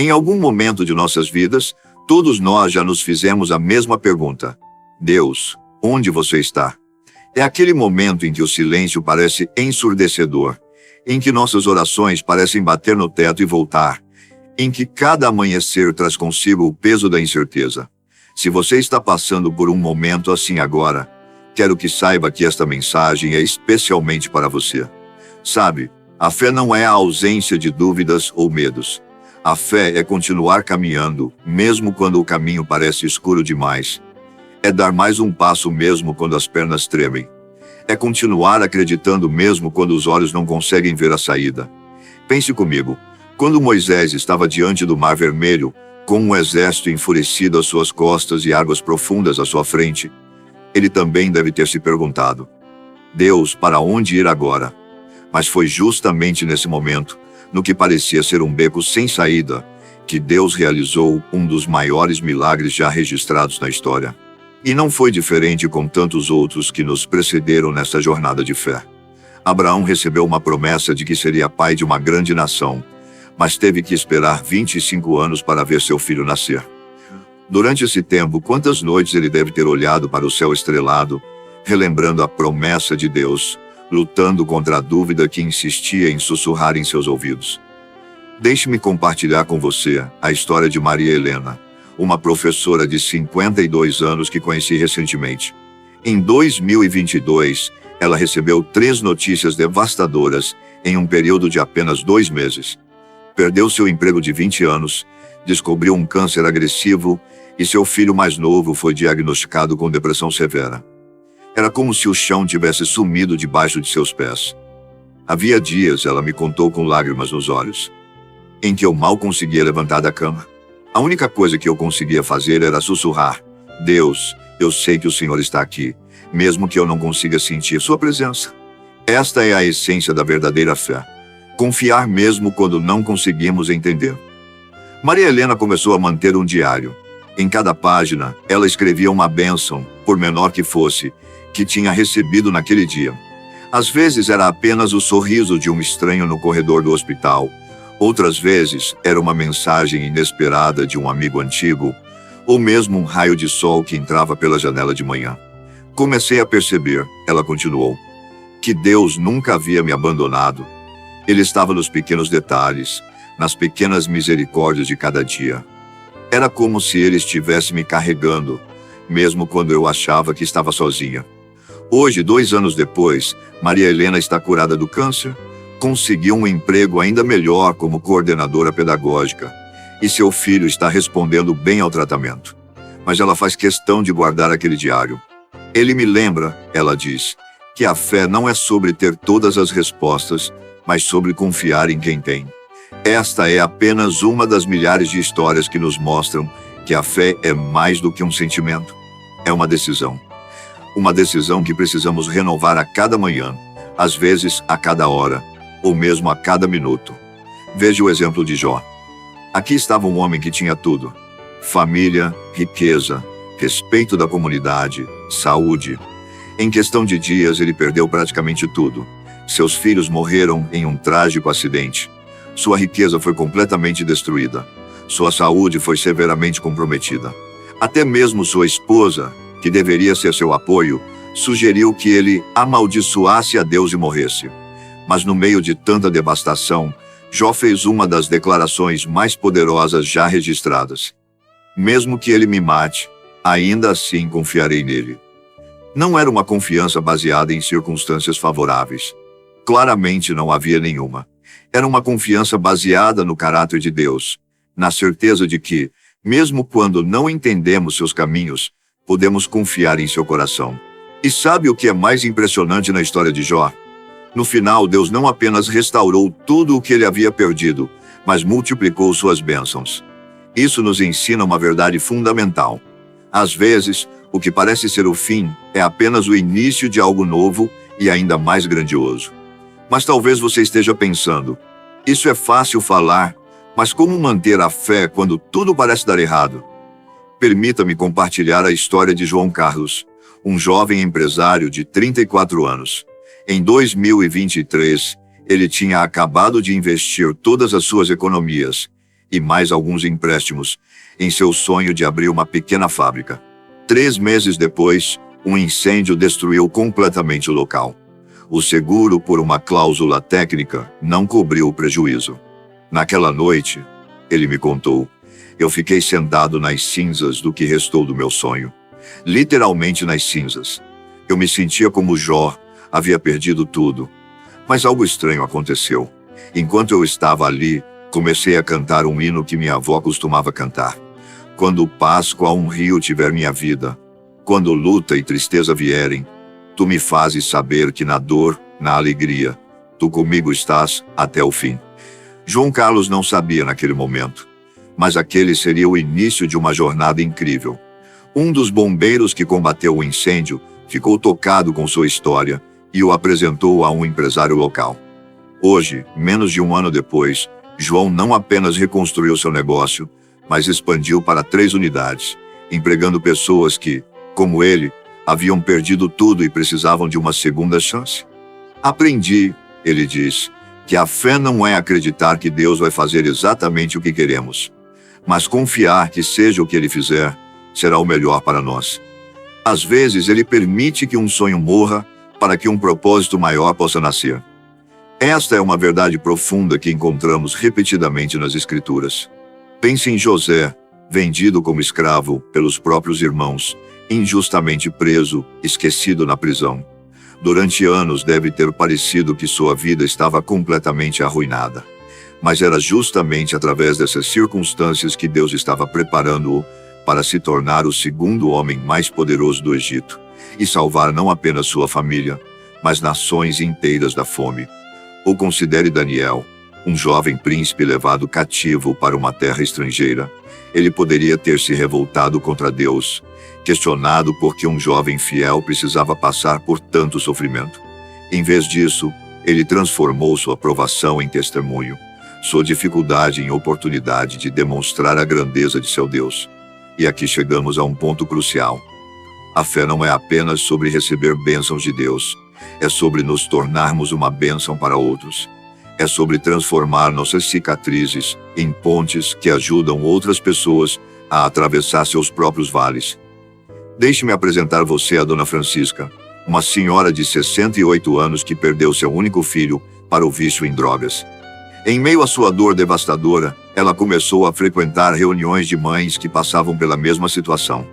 Em algum momento de nossas vidas, todos nós já nos fizemos a mesma pergunta: Deus, onde você está? É aquele momento em que o silêncio parece ensurdecedor, em que nossas orações parecem bater no teto e voltar, em que cada amanhecer traz consigo o peso da incerteza. Se você está passando por um momento assim agora, quero que saiba que esta mensagem é especialmente para você. Sabe, a fé não é a ausência de dúvidas ou medos. A fé é continuar caminhando, mesmo quando o caminho parece escuro demais. É dar mais um passo mesmo quando as pernas tremem. É continuar acreditando mesmo quando os olhos não conseguem ver a saída. Pense comigo, quando Moisés estava diante do Mar Vermelho, com um exército enfurecido às suas costas e águas profundas à sua frente, ele também deve ter se perguntado: Deus, para onde ir agora? Mas foi justamente nesse momento, no que parecia ser um beco sem saída, que Deus realizou um dos maiores milagres já registrados na história. E não foi diferente com tantos outros que nos precederam nessa jornada de fé. Abraão recebeu uma promessa de que seria pai de uma grande nação, mas teve que esperar 25 anos para ver seu filho nascer. Durante esse tempo, quantas noites ele deve ter olhado para o céu estrelado, relembrando a promessa de Deus, lutando contra a dúvida que insistia em sussurrar em seus ouvidos. Deixe-me compartilhar com você a história de Maria Helena, uma professora de 52 anos que conheci recentemente. Em 2022, ela recebeu 3 notícias devastadoras em um período de apenas 2 meses. Perdeu seu emprego de 20 anos, descobriu um câncer agressivo e seu filho mais novo foi diagnosticado com depressão severa. Era como se o chão tivesse sumido debaixo de seus pés. Havia dias, ela me contou com lágrimas nos olhos, em que eu mal conseguia levantar da cama. A única coisa que eu conseguia fazer era sussurrar: Deus, eu sei que o Senhor está aqui, mesmo que eu não consiga sentir sua presença. Esta é a essência da verdadeira fé. Confiar mesmo quando não conseguimos entender. Maria Helena começou a manter um diário. Em cada página, ela escrevia uma bênção, por menor que fosse, que tinha recebido naquele dia. Às vezes era apenas o sorriso de um estranho no corredor do hospital. Outras vezes era uma mensagem inesperada de um amigo antigo, ou mesmo um raio de sol que entrava pela janela de manhã. Comecei a perceber, ela continuou, que Deus nunca havia me abandonado. Ele estava nos pequenos detalhes, nas pequenas misericórdias de cada dia. Era como se ele estivesse me carregando, mesmo quando eu achava que estava sozinha. Hoje, 2 anos depois, Maria Helena está curada do câncer, conseguiu um emprego ainda melhor como coordenadora pedagógica, e seu filho está respondendo bem ao tratamento. Mas ela faz questão de guardar aquele diário. Ele me lembra, ela diz, que a fé não é sobre ter todas as respostas, mas sobre confiar em quem tem. Esta é apenas uma das milhares de histórias que nos mostram que a fé é mais do que um sentimento. É uma decisão. Uma decisão que precisamos renovar a cada manhã, às vezes a cada hora, ou mesmo a cada minuto. Veja o exemplo de Jó. Aqui estava um homem que tinha tudo: família, riqueza, respeito da comunidade, saúde. Em questão de dias, ele perdeu praticamente tudo. Seus filhos morreram em um trágico acidente. Sua riqueza foi completamente destruída. Sua saúde foi severamente comprometida. Até mesmo sua esposa, que deveria ser seu apoio, sugeriu que ele amaldiçoasse a Deus e morresse. Mas no meio de tanta devastação, Jó fez uma das declarações mais poderosas já registradas: mesmo que ele me mate, ainda assim confiarei nele. Não era uma confiança baseada em circunstâncias favoráveis. Claramente não havia nenhuma. Era uma confiança baseada no caráter de Deus, na certeza de que, mesmo quando não entendemos seus caminhos, podemos confiar em seu coração. E sabe o que é mais impressionante na história de Jó? No final, Deus não apenas restaurou tudo o que ele havia perdido, mas multiplicou suas bênçãos. Isso nos ensina uma verdade fundamental. Às vezes, o que parece ser o fim é apenas o início de algo novo e ainda mais grandioso. Mas talvez você esteja pensando: isso é fácil falar, mas como manter a fé quando tudo parece dar errado? Permita-me compartilhar a história de João Carlos, um jovem empresário de 34 anos. Em 2023, ele tinha acabado de investir todas as suas economias, e mais alguns empréstimos em seu sonho de abrir uma pequena fábrica. 3 meses depois, um incêndio destruiu completamente o local. O seguro, por uma cláusula técnica, não cobriu o prejuízo. Naquela noite, ele me contou, eu fiquei sentado nas cinzas do que restou do meu sonho. Literalmente nas cinzas. Eu me sentia como Jó, havia perdido tudo. Mas algo estranho aconteceu. Enquanto eu estava ali, comecei a cantar um hino que minha avó costumava cantar. Quando paz qual um rio tiver minha vida, quando luta e tristeza vierem, tu me fazes saber que na dor, na alegria, tu comigo estás até o fim. João Carlos não sabia naquele momento, mas aquele seria o início de uma jornada incrível. Um dos bombeiros que combateu o incêndio ficou tocado com sua história e o apresentou a um empresário local. Hoje, menos de um ano depois, João não apenas reconstruiu seu negócio, mas expandiu para 3 unidades, empregando pessoas que, como ele, haviam perdido tudo e precisavam de uma segunda chance. Aprendi, ele diz, que a fé não é acreditar que Deus vai fazer exatamente o que queremos, mas confiar que seja o que ele fizer, será o melhor para nós. Às vezes, ele permite que um sonho morra para que um propósito maior possa nascer. Esta é uma verdade profunda que encontramos repetidamente nas Escrituras. Pense em José, vendido como escravo pelos próprios irmãos, injustamente preso, esquecido na prisão. Durante anos deve ter parecido que sua vida estava completamente arruinada. Mas era justamente através dessas circunstâncias que Deus estava preparando-o para se tornar o segundo homem mais poderoso do Egito e salvar não apenas sua família, mas nações inteiras da fome. Ou considere Daniel, um jovem príncipe levado cativo para uma terra estrangeira. Ele poderia ter se revoltado contra Deus, questionado por que um jovem fiel precisava passar por tanto sofrimento. Em vez disso, ele transformou sua provação em testemunho, sua dificuldade em oportunidade de demonstrar a grandeza de seu Deus. E aqui chegamos a um ponto crucial. A fé não é apenas sobre receber bênçãos de Deus, é sobre nos tornarmos uma bênção para outros. É sobre transformar nossas cicatrizes em pontes que ajudam outras pessoas a atravessar seus próprios vales. Deixe-me apresentar você a Dona Francisca, uma senhora de 68 anos que perdeu seu único filho para o vício em drogas. Em meio à sua dor devastadora, ela começou a frequentar reuniões de mães que passavam pela mesma situação.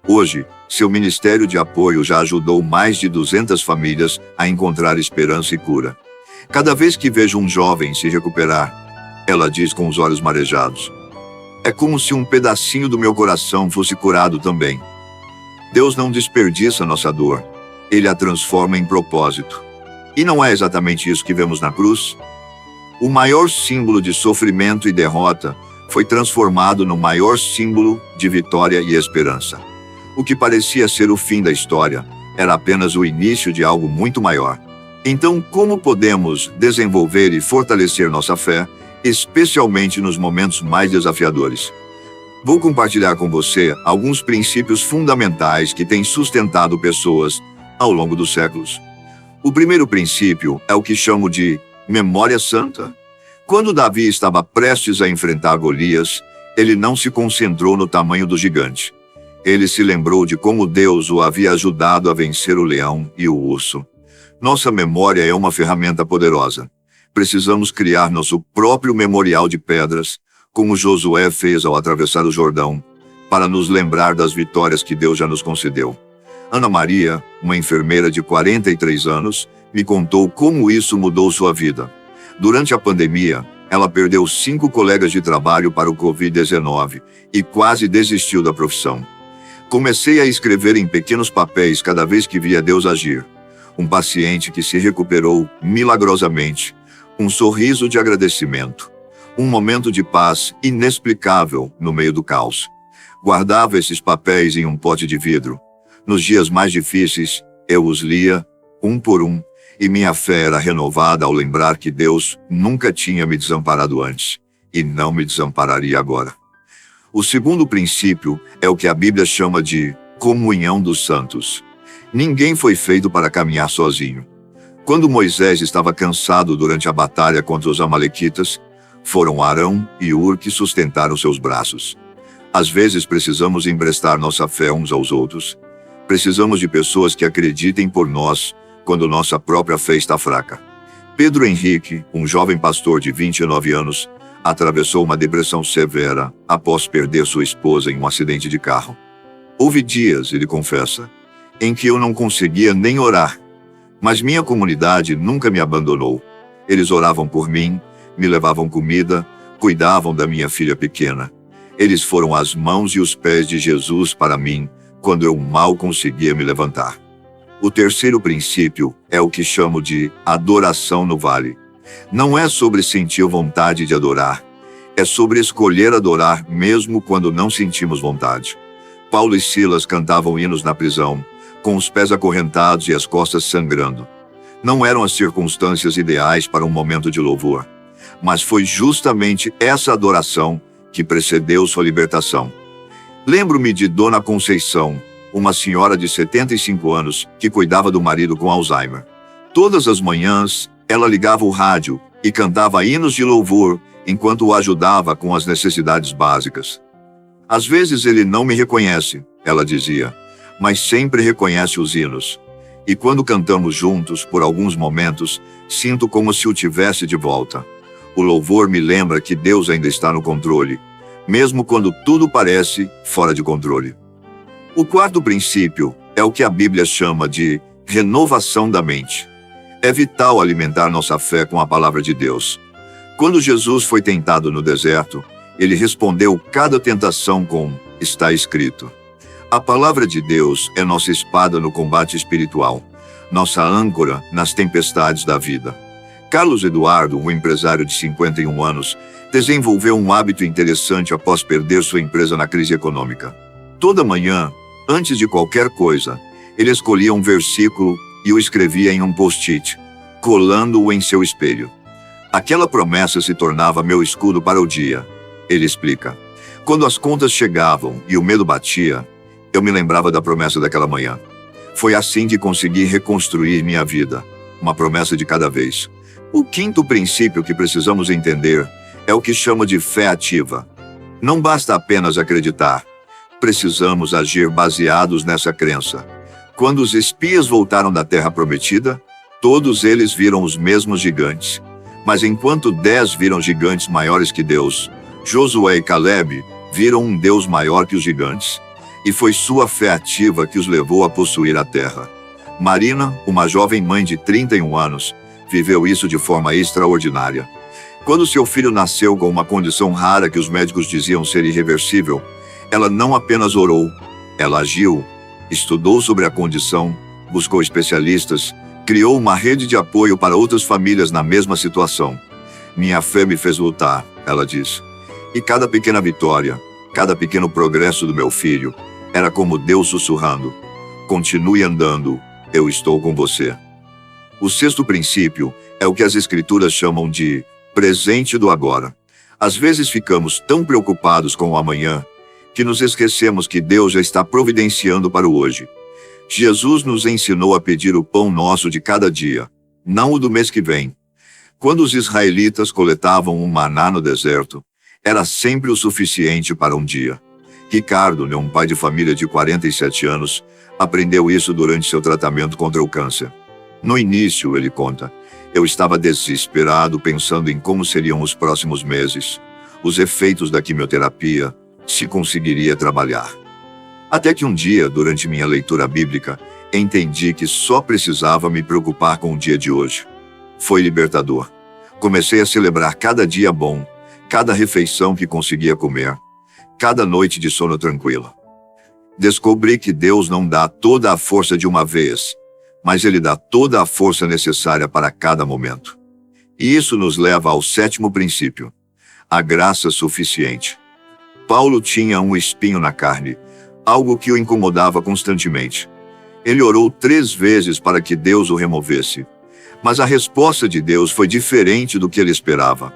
Hoje, seu ministério de apoio já ajudou mais de 200 famílias a encontrar esperança e cura. Cada vez que vejo um jovem se recuperar, ela diz com os olhos marejados, é como se um pedacinho do meu coração fosse curado também. Deus não desperdiça nossa dor, Ele a transforma em propósito. E não é exatamente isso que vemos na cruz? O maior símbolo de sofrimento e derrota foi transformado no maior símbolo de vitória e esperança. O que parecia ser o fim da história era apenas o início de algo muito maior. Então, como podemos desenvolver e fortalecer nossa fé, especialmente nos momentos mais desafiadores? Vou compartilhar com você alguns princípios fundamentais que têm sustentado pessoas ao longo dos séculos. O primeiro princípio é o que chamo de memória santa. Quando Davi estava prestes a enfrentar Golias, ele não se concentrou no tamanho do gigante. Ele se lembrou de como Deus o havia ajudado a vencer o leão e o urso. Nossa memória é uma ferramenta poderosa. Precisamos criar nosso próprio memorial de pedras, como Josué fez ao atravessar o Jordão, para nos lembrar das vitórias que Deus já nos concedeu. Ana Maria, uma enfermeira de 43 anos, me contou como isso mudou sua vida. Durante a pandemia, ela perdeu 5 colegas de trabalho para o Covid-19 e quase desistiu da profissão. Comecei a escrever em pequenos papéis cada vez que via Deus agir. Um paciente que se recuperou milagrosamente, um sorriso de agradecimento, um momento de paz inexplicável no meio do caos. Guardava esses papéis em um pote de vidro. Nos dias mais difíceis, eu os lia, um por um, e minha fé era renovada ao lembrar que Deus nunca tinha me desamparado antes, e não me desampararia agora. O segundo princípio é o que a Bíblia chama de comunhão dos santos. Ninguém foi feito para caminhar sozinho. Quando Moisés estava cansado durante a batalha contra os amalequitas, Foram Arão e Ur que sustentaram seus braços. Às vezes precisamos emprestar nossa fé uns aos outros. Precisamos de pessoas que acreditem por nós quando nossa própria fé está fraca. Pedro Henrique, um jovem pastor de 29 anos, atravessou uma depressão severa após perder sua esposa em um acidente de carro. Houve dias, ele confessa, em que eu não conseguia nem orar, mas minha comunidade nunca me abandonou. Eles oravam por mim, me levavam comida, cuidavam da minha filha pequena. Eles foram as mãos e os pés de Jesus para mim quando eu mal conseguia me levantar. O terceiro princípio é o que chamo de adoração no vale. Não é sobre sentir vontade de adorar, é sobre escolher adorar mesmo quando não sentimos vontade. Paulo e Silas cantavam hinos na prisão, com os pés acorrentados e as costas sangrando. Não eram as circunstâncias ideais para um momento de louvor, mas foi justamente essa adoração que precedeu sua libertação. Lembro-me de Dona Conceição, uma senhora de 75 anos que cuidava do marido com Alzheimer. Todas as manhãs, ela ligava o rádio e cantava hinos de louvor enquanto o ajudava com as necessidades básicas. Às vezes ele não me reconhece, ela dizia, mas sempre reconhece os hinos. E quando cantamos juntos, por alguns momentos, sinto como se o tivesse de volta. O louvor me lembra que Deus ainda está no controle, mesmo quando tudo parece fora de controle. O quarto princípio é o que a Bíblia chama de renovação da mente. É vital alimentar nossa fé com a palavra de Deus. Quando Jesus foi tentado no deserto, ele respondeu cada tentação com "está escrito". A palavra de Deus é nossa espada no combate espiritual, nossa âncora nas tempestades da vida. Carlos Eduardo, um empresário de 51 anos, desenvolveu um hábito interessante após perder sua empresa na crise econômica. Toda manhã, antes de qualquer coisa, ele escolhia um versículo e o escrevia em um post-it, colando-o em seu espelho. Aquela promessa se tornava meu escudo para o dia, ele explica. Quando as contas chegavam e o medo batia, eu me lembrava da promessa daquela manhã. Foi assim que consegui reconstruir minha vida, uma promessa de cada vez. O quinto princípio que precisamos entender é o que chamo de fé ativa. Não basta apenas acreditar, precisamos agir baseados nessa crença. Quando os espias voltaram da Terra Prometida, todos eles viram os mesmos gigantes. Mas enquanto 10 viram gigantes maiores que Deus, Josué e Caleb viram um Deus maior que os gigantes. E foi sua fé ativa que os levou a possuir a terra. Marina, uma jovem mãe de 31 anos, viveu isso de forma extraordinária. Quando seu filho nasceu com uma condição rara que os médicos diziam ser irreversível, ela não apenas orou, ela agiu, estudou sobre a condição, buscou especialistas, criou uma rede de apoio para outras famílias na mesma situação. Minha fé me fez lutar, ela diz. E cada pequena vitória, cada pequeno progresso do meu filho, era como Deus sussurrando: continue andando, eu estou com você. O sexto princípio é o que as Escrituras chamam de presente do agora. Às vezes ficamos tão preocupados com o amanhã que nos esquecemos que Deus já está providenciando para o hoje. Jesus nos ensinou a pedir o pão nosso de cada dia, não o do mês que vem. Quando os israelitas coletavam um maná no deserto, era sempre o suficiente para um dia. Ricardo, um pai de família de 47 anos, aprendeu isso durante seu tratamento contra o câncer. No início, ele conta, eu estava desesperado pensando em como seriam os próximos meses, os efeitos da quimioterapia, se conseguiria trabalhar. Até que um dia, durante minha leitura bíblica, entendi que só precisava me preocupar com o dia de hoje. Foi libertador. Comecei a celebrar cada dia bom, cada refeição que conseguia comer, cada noite de sono tranquila. Descobri que Deus não dá toda a força de uma vez, mas Ele dá toda a força necessária para cada momento. E isso nos leva ao sétimo princípio, a graça suficiente. Paulo tinha um espinho na carne, algo que o incomodava constantemente. Ele orou 3 vezes para que Deus o removesse, mas a resposta de Deus foi diferente do que ele esperava.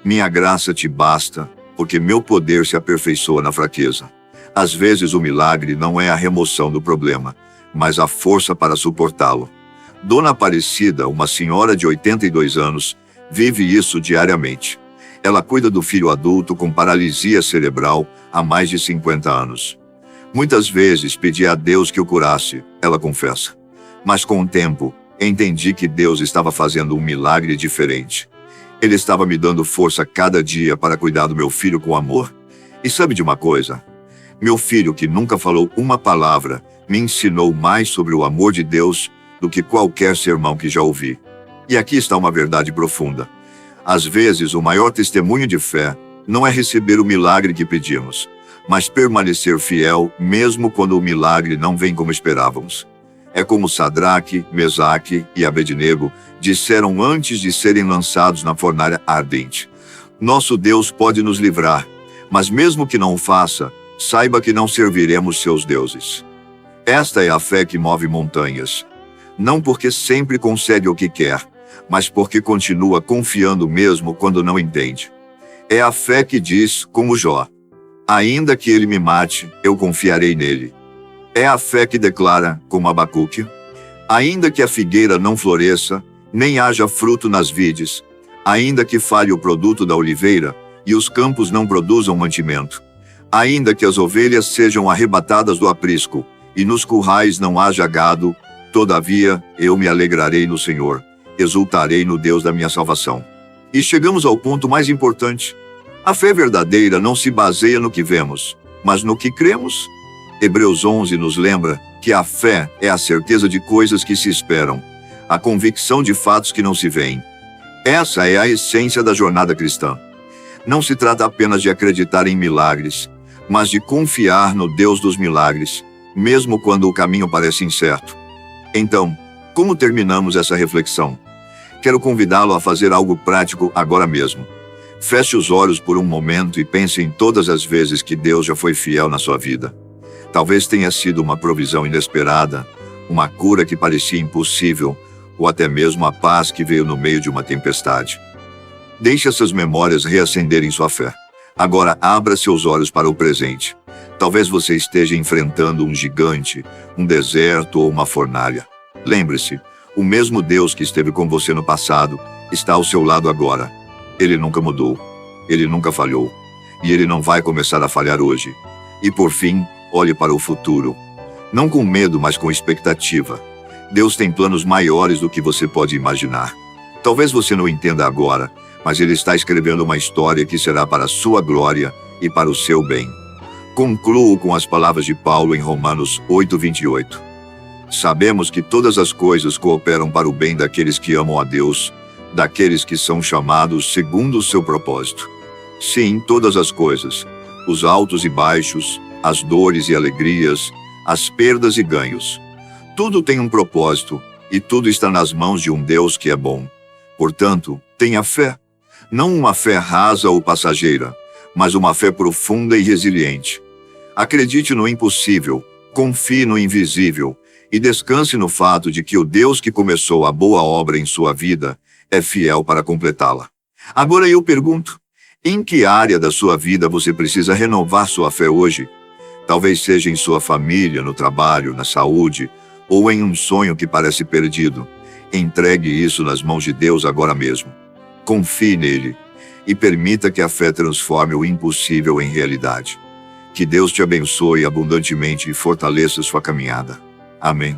Minha graça te basta, porque meu poder se aperfeiçoa na fraqueza. Às vezes o milagre não é a remoção do problema, mas a força para suportá-lo. Dona Aparecida, uma senhora de 82 anos, vive isso diariamente. Ela cuida do filho adulto com paralisia cerebral há mais de 50 anos. Muitas vezes pedi a Deus que o curasse, ela confessa. Mas com o tempo, entendi que Deus estava fazendo um milagre diferente. Ele estava me dando força cada dia para cuidar do meu filho com amor. E sabe de uma coisa? Meu filho, que nunca falou uma palavra, me ensinou mais sobre o amor de Deus do que qualquer sermão que já ouvi. E aqui está uma verdade profunda. Às vezes, o maior testemunho de fé não é receber o milagre que pedimos, mas permanecer fiel mesmo quando o milagre não vem como esperávamos. É como Sadraque, Mesaque e Abednego disseram antes de serem lançados na fornalha ardente. Nosso Deus pode nos livrar, mas mesmo que não o faça, saiba que não serviremos seus deuses. Esta é a fé que move montanhas. Não porque sempre concede o que quer, mas porque continua confiando mesmo quando não entende. É a fé que diz, como Jó: ainda que ele me mate, eu confiarei nele. É a fé que declara, como Abacuque: ainda que a figueira não floresça, nem haja fruto nas vides, ainda que falhe o produto da oliveira, e os campos não produzam mantimento, ainda que as ovelhas sejam arrebatadas do aprisco, e nos currais não haja gado, todavia eu me alegrarei no Senhor, exultarei no Deus da minha salvação. E chegamos ao ponto mais importante. A fé verdadeira não se baseia no que vemos, mas no que cremos. Hebreus 11 nos lembra que a fé é a certeza de coisas que se esperam, a convicção de fatos que não se veem. Essa é a essência da jornada cristã. Não se trata apenas de acreditar em milagres, mas de confiar no Deus dos milagres, mesmo quando o caminho parece incerto. Então, como terminamos essa reflexão? Quero convidá-lo a fazer algo prático agora mesmo. Feche os olhos por um momento e pense em todas as vezes que Deus já foi fiel na sua vida. Talvez tenha sido uma provisão inesperada, uma cura que parecia impossível, ou até mesmo a paz que veio no meio de uma tempestade. Deixe essas memórias reacenderem sua fé. Agora abra seus olhos para o presente. Talvez você esteja enfrentando um gigante, um deserto ou uma fornalha. Lembre-se, o mesmo Deus que esteve com você no passado está ao seu lado agora. Ele nunca mudou, ele nunca falhou, e ele não vai começar a falhar hoje. E por fim, olhe para o futuro. Não com medo, mas com expectativa. Deus tem planos maiores do que você pode imaginar. Talvez você não entenda agora, mas Ele está escrevendo uma história que será para a sua glória e para o seu bem. Concluo com as palavras de Paulo em Romanos 8:28. Sabemos que todas as coisas cooperam para o bem daqueles que amam a Deus, daqueles que são chamados segundo o seu propósito. Sim, todas as coisas, os altos e baixos, as dores e alegrias, as perdas e ganhos. Tudo tem um propósito, e tudo está nas mãos de um Deus que é bom. Portanto, tenha fé. Não uma fé rasa ou passageira, mas uma fé profunda e resiliente. Acredite no impossível, confie no invisível, e descanse no fato de que o Deus que começou a boa obra em sua vida é fiel para completá-la. Agora eu pergunto, em que área da sua vida você precisa renovar sua fé hoje? Talvez seja em sua família, no trabalho, na saúde, ou em um sonho que parece perdido. Entregue isso nas mãos de Deus agora mesmo. Confie nele e permita que a fé transforme o impossível em realidade. Que Deus te abençoe abundantemente e fortaleça sua caminhada. Amém.